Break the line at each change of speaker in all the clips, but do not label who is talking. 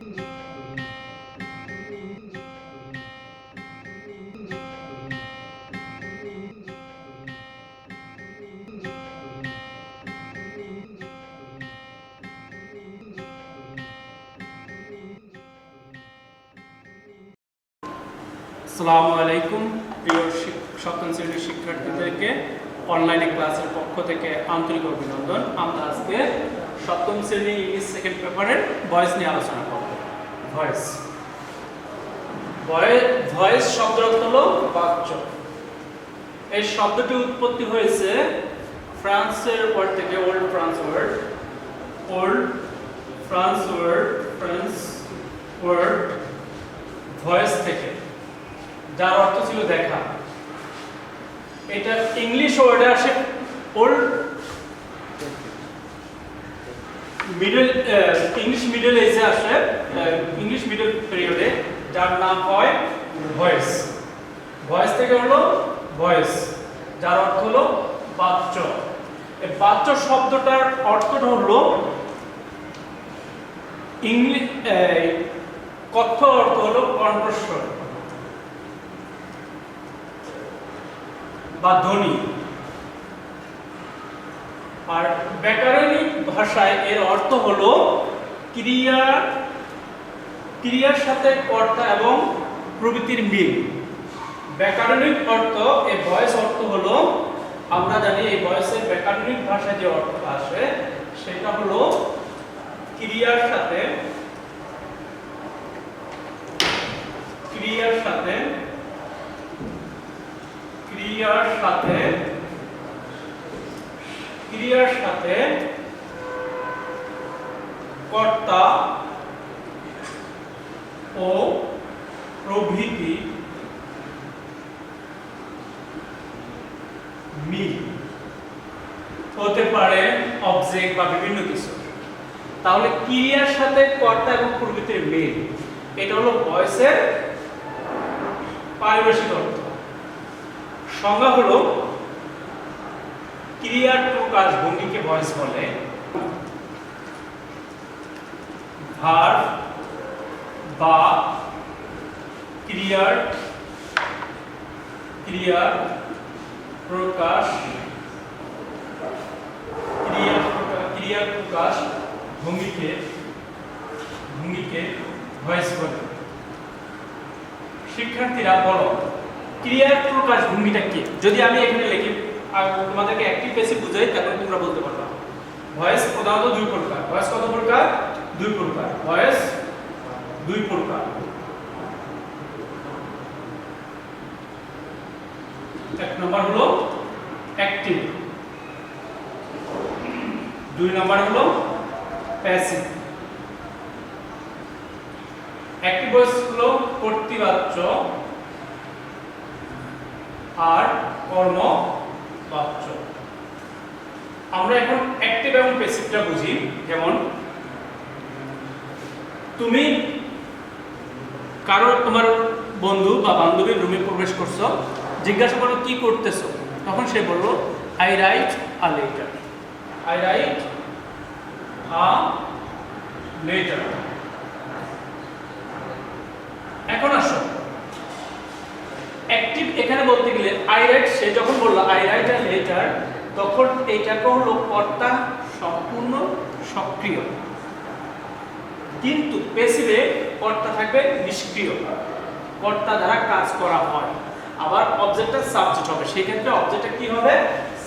আসসালামু আলাইকুম প্রিয় সপ্তম শ্রেণীর শিক্ষার্থীদেরকে অনলাইনে ক্লাসের পক্ষ থেকে আন্তরিক অভিনন্দন। আমরা আজকে সপ্তম শ্রেণী ইংলিশ সেকেন্ড পেপারের ভয়েস নিয়ে আলোচনা করব। ভয়েস শব্দের অর্থ হলো বাক্য। এই শব্দটি উৎপত্তি হয়েছে ফ্রান্সের ওয়ার্ড থেকে, ওল্ড ফ্রান্স ওয়ার্ড ভয়েস থেকে, যার অর্থ ছিল দেখা। এটা ইংলিশ ওয়ার্ডে আসে ওল্ড ইংলিশ মিডল এজে আসে, ইংলিশ মিডল পিরিয়ডে, যার নাম হয় ভয়েস। ভয়েস থেকে হলো ভয়েস, যার অর্থ হলো বাচ্য। এই বাচ্য শব্দটার অর্থটা হলো ইংলিশ, কথ্য অর্থ হলো কণ্ঠস্বর বা ধ্বনি। আর ব্যাকরণিক ভাষায় এর অর্থ হলো ক্রিয়ার সাথে কর্তা এবং প্রবৃত্তির মিল। ব্যাকরণিক অর্থ, এই ভয়েস অর্থ হলো, আমরা জানি এই ভয়েসের ব্যাকরণিক ভাষায় যে অর্থ আসে সেটা হলো ক্রিয়ার সাথে কর্তা ও প্রভৃতি মিল হতে পারে, অবজেক্ট বা বিভিন্ন কিছু। তাহলে ক্রিয়ার সাথে কর্তা এবং প্রভৃতির মিল, এটা হলো ভয়েসের পারিভাষিক অর্থ। সংজ্ঞা হলো ক্রিয়ার প্রকাশ ভঙ্গিকে ভয়েস বলে। ভার্ব বা ক্রিয়ার প্রকাশ ভঙ্গিকে ভয়েস বলে। শিক্ষার্থীরা বলো, ক্রিয়ার প্রকাশ ভঙ্গিটা কি? যদি আমি এখানে লিখি আর তোমাদেরকে অ্যাক্টিভ প্যাসিভ বুঝাই, তাহলে তোমরা বলতে পারবা। ভয়েস প্রধানত দুই প্রকার। ভয়েস কত প্রকার? দুই প্রকার। ভয়েস দুই প্রকার। এক নম্বর হলো অ্যাক্টিভ, দুই নম্বর হলো প্যাসিভ। অ্যাক্টিভ ভয়েস হলো কর্তৃবাচ্য আর কর্মবাচ্য। আমরা এখন অ্যাক্টিভ এবং প্যাসিভটা বুঝি। যেমন তুমি তোমার বন্ধু বা বান্ধবীর রুমে প্রবেশ করছো, জিজ্ঞাসা করো কি করতেছো, তখন সে বলল আই রাইট আ লেটার। এখন আসো অ্যাক্টিভ, এখানে বলতে গেলে আই রাইট, সে যখন বলল আই রাইট আ লেটার, তখন এইটাকে হলো কর্তা সম্পূর্ণ সক্রিয়, কিন্তু প্যাসিভে কর্তা থাকবে নিষ্ক্রিয়, কর্তা দ্বারা কাজ করা হয়। আবার অবজেক্টটা সাবজেক্ট হবে, সেই ক্ষেত্রে অবজেক্টটা কি হবে?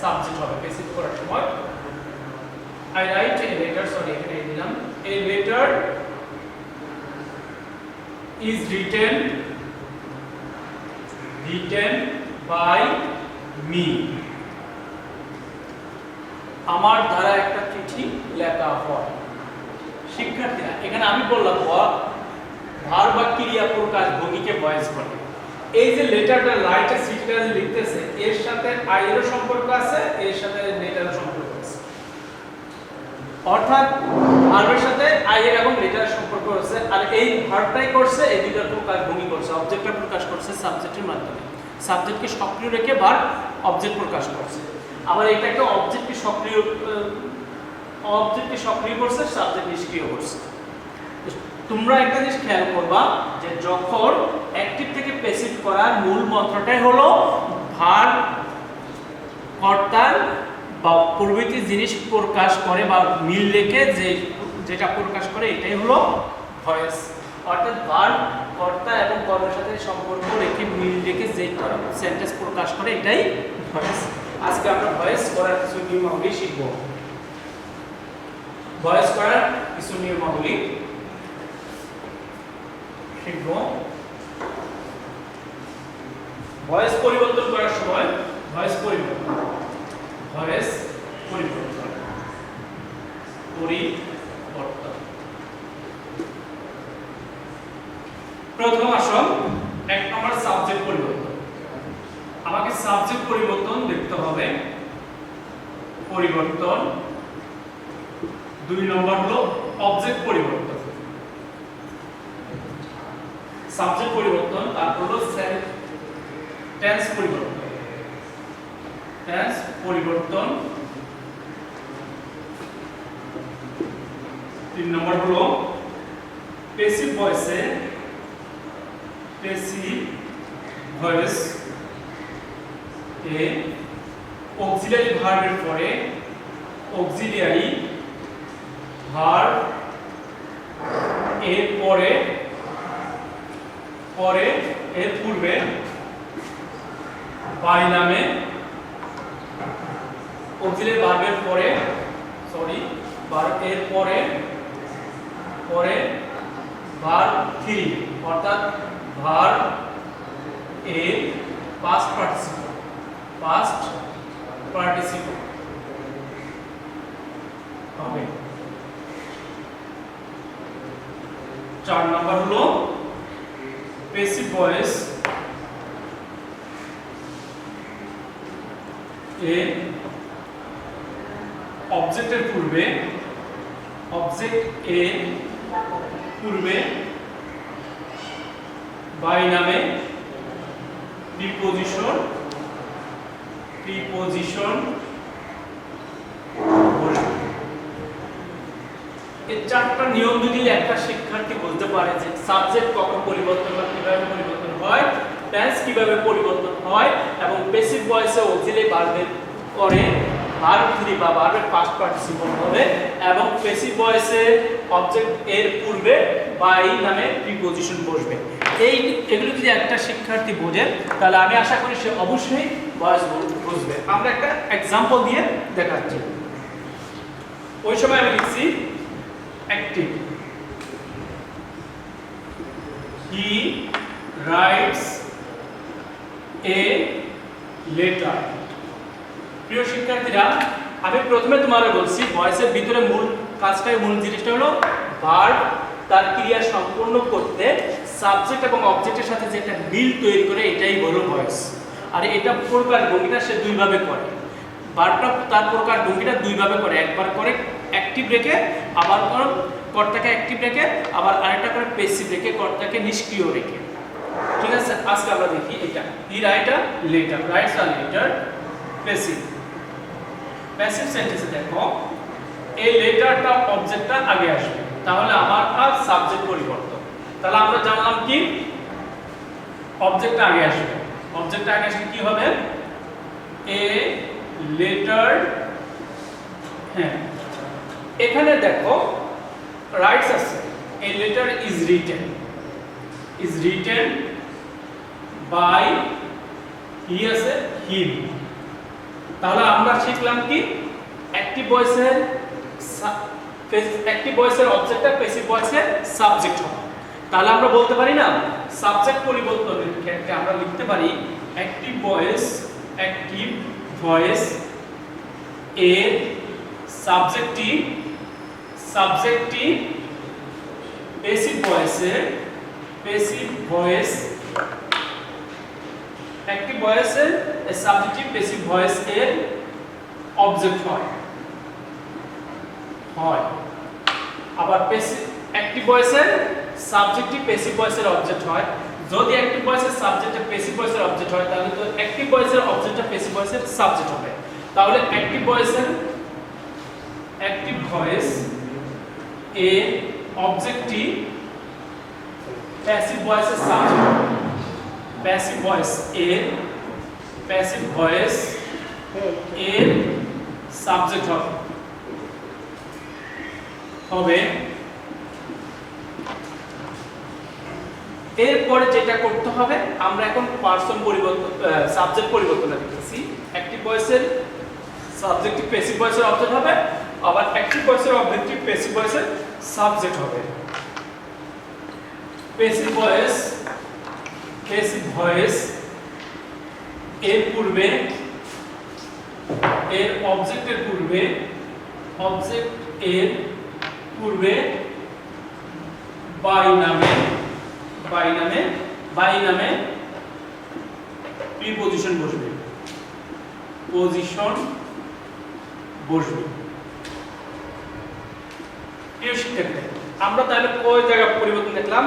সাবজেক্ট হবে প্যাসিভ করার সময়। I write a letter, sorry এখানে দিলাম, a letter is written by me. আমার দ্বারা একটা চিঠি লেখা হয়। শিক্ষার্থীরা, এখানে আমি বললাম ভার বা ক্রিয়া প্রকাশ ভঙ্গিকে ভয়েস বলে। এই যে লেটারটা রাইটে চিঠিটা লিখতেছে, এর সাথে আই এর সম্পর্ক আছে, এর সাথে লেটারের সম্পর্ক আছে। অর্থাৎ ভার্বের সাথে আই এর এবং লেটারের সম্পর্ক আছে। আর এই ভার্বটাই করছে, এই দুইটার প্রকাশ ভঙ্গি করছে, অবজেক্টটা প্রকাশ করছে সাবজেক্টের মাধ্যমে। সাবজেক্টকে সক্রিয় রেখে ভার্ব অবজেক্ট প্রকাশ করছে। আবার এটা একটা অবজেক্টকে সক্রিয় করছে, সাবজেক্ট নিষ্ক্রিয় করছে। তোমরা একটা জিনিস খেয়াল করবা যে যখন অ্যাক্টিভ থেকে প্যাসিভ করার মূল মন্ত্রটাই হলো ভার কর্তার বা প্রভৃতি জিনিস প্রকাশ করে বা মিল রেখে যেটা প্রকাশ করে এটাই হলো ভয়েস। অর্থাৎ ভার কর্তা এবং কর্মের সাথে সম্পর্ক রেখে মিল রেখে যে সেন্টেন্স প্রকাশ করে এটাই ভয়েস। আজকে আমরা ভয়েস করার কিছু নিয়মাবলী শিখব। ভয়েস করার কিছু নিয়মাবলী শিখব। ভয়েস পরিবর্তন করার সময় ভয়েস পরিবর্তন প্রথম আসল 1 নম্বর সাবজেক্ট পরিবর্তন। আমাকে সাবজেক্ট পরিবর্তন দেখতে হবে, পরিবর্তন। 2 নম্বর হলো অবজেক্ট পরিবর্তন, সাবজেক্ট পরিবর্তন। তারপর হলো টেন্স পরিবর্তন। 3 নম্বর হলো প্যাসিভ ভয়েস এ অক্সিলিয়ারি ভার্বের পরে অক্সিলিয়ারি ভার্ব এর পরে এর পূর্বে বাই নামে অক্সিলিয়ারি ভার্বের পরে ভার্ব এর পরে ভার্ব 3 অর্থাৎ ভার্ব এর পাস্ট পার্টিসিপল হবে। 4 নম্বর হলো প্যাসিভ ভয়েস এ অবজেক্টের পূর্বে বাই নামে প্রিপোজিশন এই 4টা নিয়ম যদি একটা শিক্ষার্থী বলতে পারে যে সাবজেক্ট কখন পরিবর্তন বা কিভাবে পরিবর্তন হয়, টেন্স কিভাবে পরিবর্তন হয়, এবং প্যাসিভ ভয়েসে অক্সিলিয়ারি ভার্বের পরে ভার্ব 3 বা ভার্বের পাস্ট পার্টিসিপল হবে, এবং প্যাসিভ ভয়েসে অবজেক্ট এর পূর্বে বাই নামে প্রিপোজিশন বসবে। এগুলো যদি একটা শিক্ষার্থী বোঝে তাহলে আমি আশা করি সে অবশ্যই ভয়েস বুঝবে। আমরা একটা এক্সাম্পল দিয়ে দেখাচ্ছি। ওই সময় আমি লিখছি active, he writes a letter. প্রিয় শিক্ষার্থীরা, আমি প্রথমে তোমাদের বলছি ভয়েসের ভিতরে মূল কাজটাই, মূল জিনিসটা হলো ভার্ব তার ক্রিয়া সম্পূর্ণ করতে সাবজেক্ট এবং অবজেক্টের সাথে যে একটা মিল তৈরি করে এটাই হলো ভয়েস। আর এটা প্রকাশ ভঙ্গিটা সে 2 ভাবে করে। ভার্বটা তার প্রকাশ ভঙ্গিটা 2 ভাবে করে, একবার করে অ্যাক্টিভ রেখে, আবার কর্তাকে অ্যাক্টিভ রেখে, আবার আরেকটা করে প্যাসিভ রেখে, কর্তাকে নিষ্ক্রিয় রেখে। ঠিক আছে, আজকে আমরা দেখি এটা। He writes a letter passive সেন্টেন্সে দেখো এই লেটারটা অবজেক্টটা আগে আসবে, তাহলে আমার আর সাবজেক্ট পরিবর্তন। তাহলে আমরা জানলাম কি অবজেক্টটা আগে আসবে। অবজেক্টটা আগে আসলে কি হবে? A letter. হ্যাঁ, এখানে দেখো রাইটস আছে, A letter is written by he আছে হিম। তাহলে আমরা শিখলাম কি অ্যাক্টিভ ভয়েসের অবজেক্টটা প্যাসিভ ভয়েসের সাবজেক্ট হবে। তাহলে আমরা বলতে পারি না সাবজেক্ট পরিবর্তনের ক্ষেত্রে আমরা লিখতে পারি অ্যাক্টিভ ভয়েস এর সাবজেক্টটি প্যাসিভ ভয়েস অ্যাক্টিভ ভয়েসের সাবজেক্টিভ প্যাসিভ ভয়েস এর অবজেক্ট হয়। আবার অ্যাক্টিভ ভয়েসের সাবজেক্টিভ প্যাসিভ ভয়েসের অবজেক্ট হয়। যদি অ্যাক্টিভ ভয়েসের সাবজেক্টে প্যাসিভ ভয়েসের অবজেক্ট হয় তাহলে তো অ্যাক্টিভ ভয়েসের অবজেক্টটা প্যাসিভ ভয়েসের সাবজেক্ট হবে। তাহলে অ্যাক্টিভ ভয়েস এর অবজেক্টটি প্যাসিভ ভয়েসের সাবজেক্ট, প্যাসিভ ভয়েস এর সাবজেক্ট হবে। এরপরে যেটা করতে হবে, আমরা এখন পারসন পরিবর্তন, সাবজেক্ট পরিবর্তনটা দেখতেছি। অ্যাক্টিভ ভয়েসের সাবজেক্টিভ প্যাসিভ ভয়েসের অবজেক্ট হবে, আবার অ্যাক্টিভ ভয়েসের অবজেক্টিভ প্যাসিভ ভয়েসের সাবজেক্ট হবে। প্যাসিভ ভয়েস এর পূর্বে, এর অবজেক্টের পূর্বে, অবজেক্ট এর পূর্বে বাই নামে প্রিপজিশন বসবে, পজিশন বসবে। প্রিয় শিক্ষার্থী, আমরা তাহলে কোন জায়গা পরিবর্তন দেখলাম?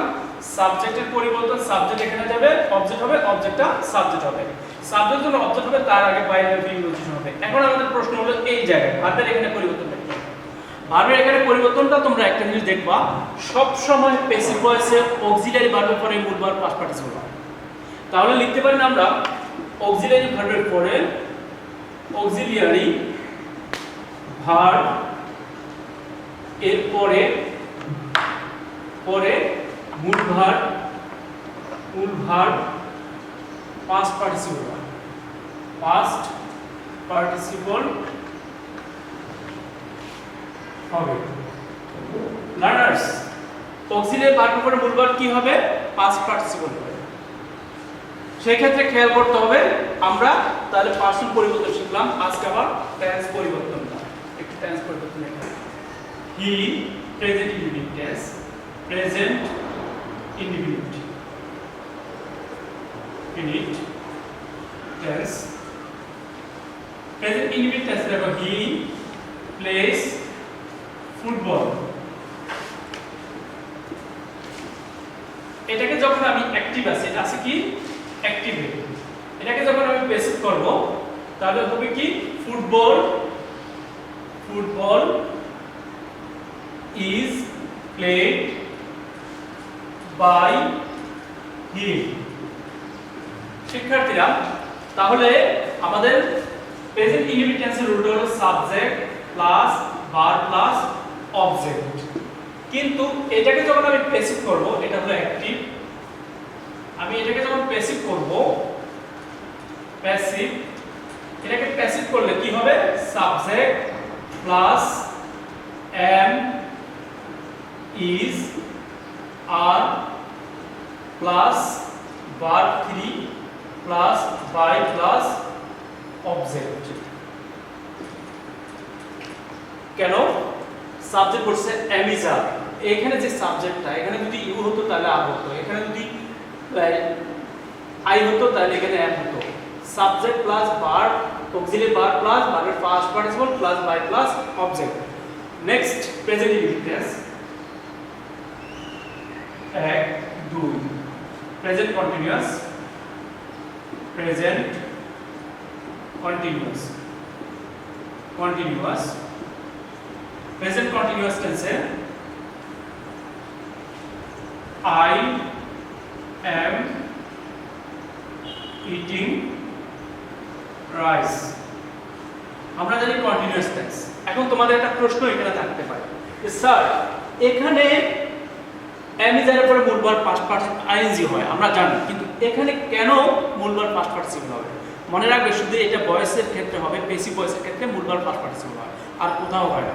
সাবজেক্টের পরিবর্তন, সাবজেক্ট এখানে যাবে, অবজেক্ট হবে, অবজেক্টটা সাবজেক্ট হবে। সাবজেক্ট যখন অবজেক্ট হবে তার আগে বাই নামে প্রিপজিশন হবে। এখন আমাদের প্রশ্ন হলো এই জায়গায় ভার্বের এখানে পরিবর্তন দেখতে হবে। ভার্বের এখানে পরিবর্তনটা তোমরা একটা জিনিস দেখবা, সব সময় প্যাসিভ ভয়েসে অক্সিলারি ভার্বের পরে মূল ভার্ব পাস্ট পার্টিসিপল হয়। তাহলে লিখতে পারি না আমরা অক্সিলারি ভার্বের পরে অক্সিলিয়ারি ভার্ব এর পরে মূল ভার্ব পাস্ট পার্টিসিপল হয়, পাস্ট পার্টিসিপল হবে। লার্নার্স, অক্সিলিয়ারি ভার্বের পরে মূল ভার্ব কি হবে? পাস্ট পার্টিসিপল হবে। সেই ক্ষেত্রে খেয়াল করতে হবে, আমরা তাহলে পার্সন পরিবর্তন শিখলাম, আজকে আবার টেন্স পরিবর্তনটা, একটু টেন্স পরিবর্তন এখানে। হি present indefinite tense, present indefinite tense, present indefinite tense দেখো, হি প্লেস ফুটবল। এটাকে যখন আমি অ্যাক্টিভ আছে, এটা আছে কি অ্যাক্টিভ, এটাকে যখন আমি প্যাসিভ করব তাহলে হবে কি football is played by him. শিক্ষার্থীরা, তাহলে আমাদের প্রেজেন্ট ইনডিফিনিট টেন্সের রুলটা হলো subject plus verb plus object, কিন্তু এটাকে যখন আমি প্যাসিভ করব, এটা হলো অ্যাক্টিভ, আমি এটাকে যখন প্যাসিভ করব, প্যাসিভ, এটাকে প্যাসিভ করলে কি হবে? Subject plus am is are plus verb 3 plus by plus object. কেন? সাবজেক্ট বলছে এম ইজ আর, এখানে যে সাবজেক্টটা, এখানে যদি ইউ হতো তাহলে আর হতো, এখানে যদি আই হতো তাহলে এখানে এম হতো। Subject plus verb, auxiliary verb plus ভার্বের past participle plus by plus object. Next present indefinite tense 1 2 present continuous, present continuous, present continuous টেন্সে I am eating rice। আমরা জানি কন্টিনিউয়াস টেন্স। এখন তোমাদের একটা প্রশ্ন এখানে থাকতে পারে যে স্যার, এখানে am is এর পরে মূল ভার্ব পাস্ট পার্টিসিপল আইএনজি হয়, আমরা জানি, কিন্তু এখানে কেন মূল ভার্ব পাস্ট পার্টিসিপল হবে? মনে রাখবে, শুধু এটা ভয়েসের ক্ষেত্রে হবে, প্যাসিভ ভয়েসের ক্ষেত্রে মূল ভার্ব পাস্ট পার্টিসিপল হয়, আর কোথাও হয় না।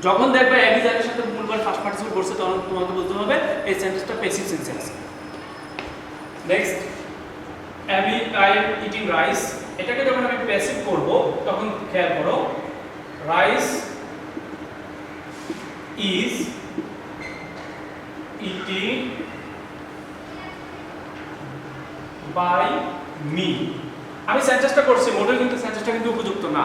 যখন দেখবে am is এর সাথে মূল ভার্ব পাস্ট পার্টিসিপল করছে, তখন তোমাকে বুঝতে হবে এই সেন্টেন্সটা passive sentence. Next, I am eating rice, এটাকে যখন আমি প্যাসিভ করব তখন খেয়াল করো, rice is eating by me। আমি সেন্টেন্সটা করছি, মোটেও কিন্তু সেন্টেন্সটা কিন্তু উপযুক্ত না।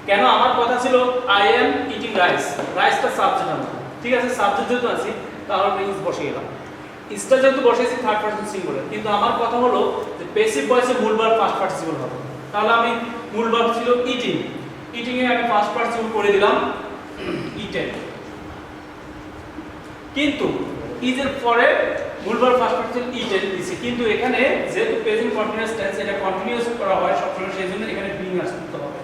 কেন? আমার কথা ছিল I am eating rice, রাইসটা সাবজেক্ট আমার, ঠিক আছে, সাবজেক্ট যেহেতু আছে তাহলে আমি ইজ বসিয়ে গেলাম, ইজটা যেহেতু বসিয়েছি থার্ড পারসন সিঙ্গুলার, কিন্তু আমার কথা হলো যে প্যাসিভ ভয়েসে মূল ভার্ব পাস্ট পার্টিসিপল হবে। তাহলে আমি মূল ভার্ব ছিল ইটিং, ইটিং এ আমি পাস্ট পার্টিসিপল করে দিলাম ইটেন। কিন্তু ইজ এর পরে মূলবার ফার্স্ট পার্টিসিপল ইটেন দিছি, কিন্তু এখানে যেহেতু প্রেজেন্ট কন্টিনিউয়াস টেন্স এটা কন্টিনিউয়াস করা হয় সবসময়, সেজন্য এখানে বিং আসতে হবে।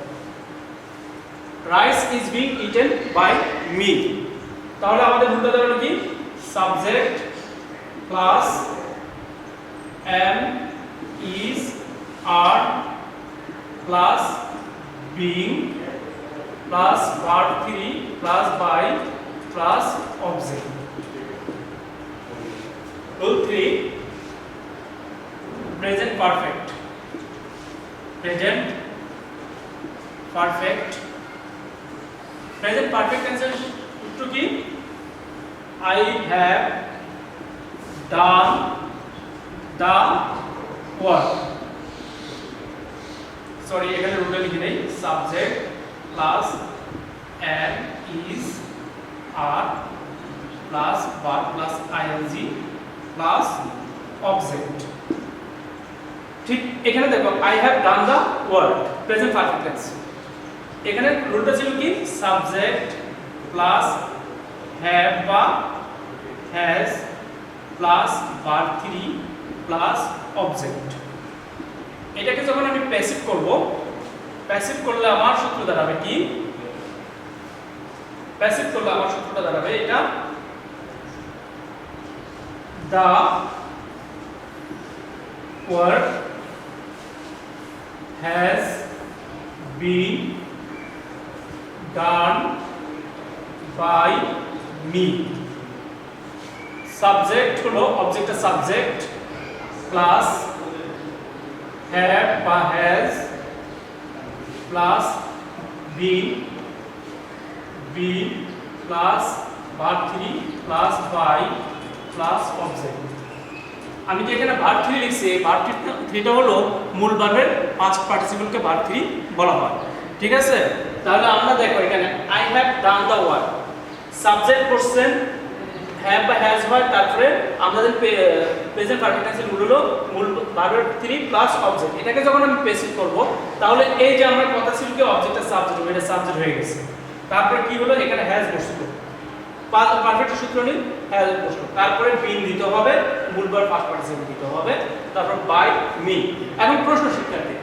Rice is being eaten by me, তাহলে আমাদের ভুলটা দাঁড়ালো কি subject plus am is are plus being plus verb 3 plus by plus object। Rule 3 present perfect, present perfect, present perfect tense সূত্র কি I have done the work, sorry এখানে রুলটা লিখে নেই, subject plus am is are plus verb plus ing plus object. ঠিক এখানে দেখো I have done the work present perfect tense, এখানে রুলটা ছিল কি সাবজেক্ট প্লাস have বা has plus verb 3 plus object. এটাকে যখন আমি প্যাসিভ করব, প্যাসিভ করলে আমার সূত্র দাঁড়াবে কি, প্যাসিভ করলে আমার সূত্রটা দাঁড়াবে এটা the work has been done by me, subject হলো অবজেক্টের সাবজেক্ট প্লাস have বা has plus been plus verb 3 plus by plus object. আমি যে এখানে verb 3 লিখছি, verb 3টা হলো মূল ভার্বের পাস্ট পার্টিসিপলকে verb 3 বলা হয়, ঠিক আছে? তাহলে আমরা দেখো এখানে I have done the work, subject person have বা has হয়, তারপরে আমাদের প্রেজেন্ট পারফেক্ট টেন্সের রুল হলো মূল ভার্বের 3 প্লাস অবজেক্ট। এটাকে যখন আমি প্যাসিভ করব, তাহলে এই যে আমরা কথা ছিল কি অবজেক্টের সাবজেক্ট, এটা সাবজেক্ট হয়ে গেছে, তারপরে কি হলো এখানে has বসলো, পারফেক্টের সূত্র নিন has বসলো, তারপরে বিন দিতে হবে, মূল ভার্ব পাস্ট পার্টিসিপল দিতে হবে, তারপর বাই মি। এখন প্রশ্ন শিক্ষার্থী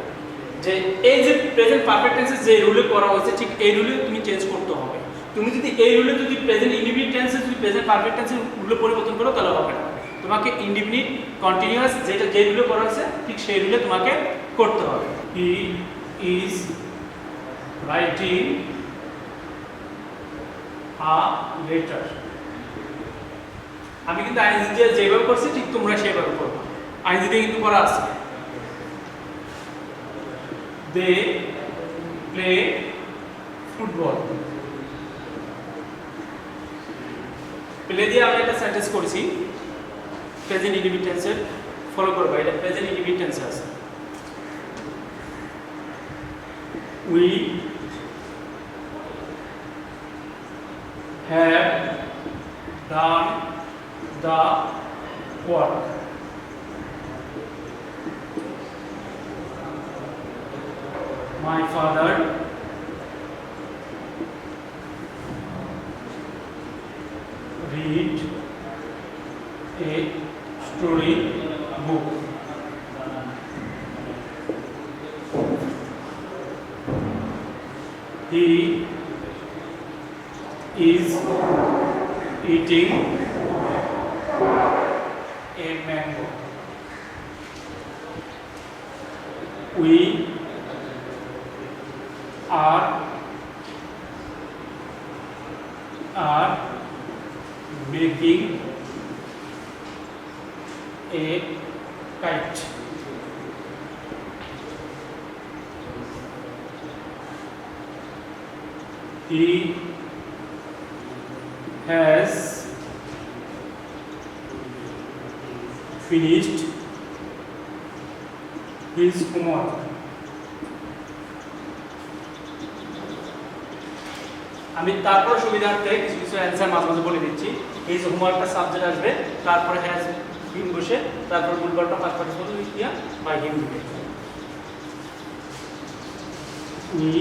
যে এই যে প্রেজেন্ট পারফেক্ট টেন্সে যে রুলে করা হয়েছে ঠিক এই রুলে তুমি চেঞ্জ করতে হবে। তুমি যদি এই রুলে যদি প্রেজেন্ট ইনডিফিনিট টেন্সে যদি প্রেজেন্ট পারফেক্ট টেন্সের রুলে পরিবর্তন করো তাহলে হবে না, তোমাকে ইনডিফিনিট কন্টিনিউয়াস যেটা যে রুলে করা হয়েছে ঠিক সেই রুলে তোমাকে করতে হবে। He is writing a letter, আমি কিন্তু আইএনজি দিয়ে যেভাবে করছি ঠিক তোমরা সেভাবে করবে, আইএনজি দিয়ে কিন্তু করা আছে। দে প্লে ফুটবল, প্লে দিয়ে আমরা একটা সেন্টেন্স করেছি প্রেজেন্ট ইনডিফিনিট টেন্সের, ফলো করবে, এটা প্রেজেন্ট ইনডিফিনিট টেন্সে আছে। We have done the work, my father read a story book, he is eating a mango, we are making a kite, he has finished his homework, আমি তারপর সুবিধার্থে কিছু কিছু অ্যান্সার মাঝে মাঝে বলে দিচ্ছি। এই যে হোমওয়ার্কটা সাবজেক্ট আসবে, তারপরে হ্যাজ বিন বসে, তারপর মূলবারটা ফার্স্ট পার্টিসিপল দিয়া বাই হিম দিবে। We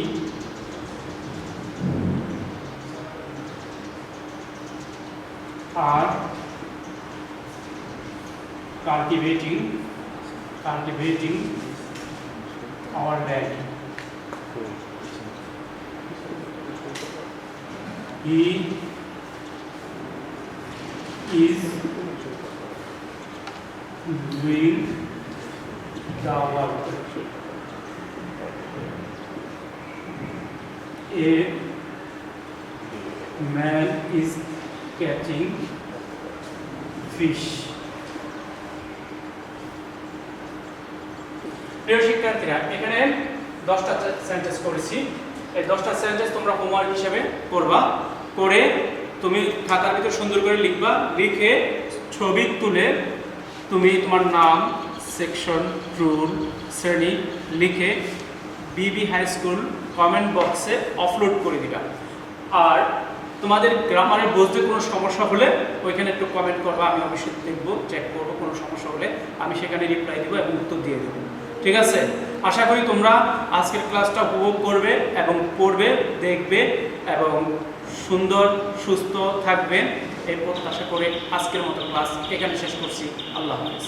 are cultivating our land. He is doing the work. A man is catching fish. প্রিয় শিক্ষার্থীরা, এখানে 10টা সেন্টেন্স করেছি। এই 10টা সেন্টেন্স তোমরা হোমওয়ার্ক হিসেবে করবা, করে তুমি খাতার ভিতর সুন্দর করে লিখবা, লিখে ছবি তুলে তুমি তোমার নাম, সেকশন, রুল, শ্রেণী লিখে বিবি হাই স্কুল কমেন্ট বক্সে আপলোড করে দিবা। আর তোমাদের গ্রামারের বুঝতে কোনো সমস্যা হলে ওইখানে একটু কমেন্ট করবা, আমি অবশ্যই দেখবো, চেক করবো, কোনো সমস্যা হলে আমি সেখানে রিপ্লাই দেবো এবং উত্তর দিয়ে দেবো। ঠিক আছে? আশা করি তোমরা আজকের ক্লাসটা উপভোগ করবে এবং পড়বে, দেখবে এবং সুন্দর সুস্থ থাকবে এই প্রত্যাশা করে আজকের মতো ক্লাস এখানে শেষ করছি। আল্লাহ হাফেজ।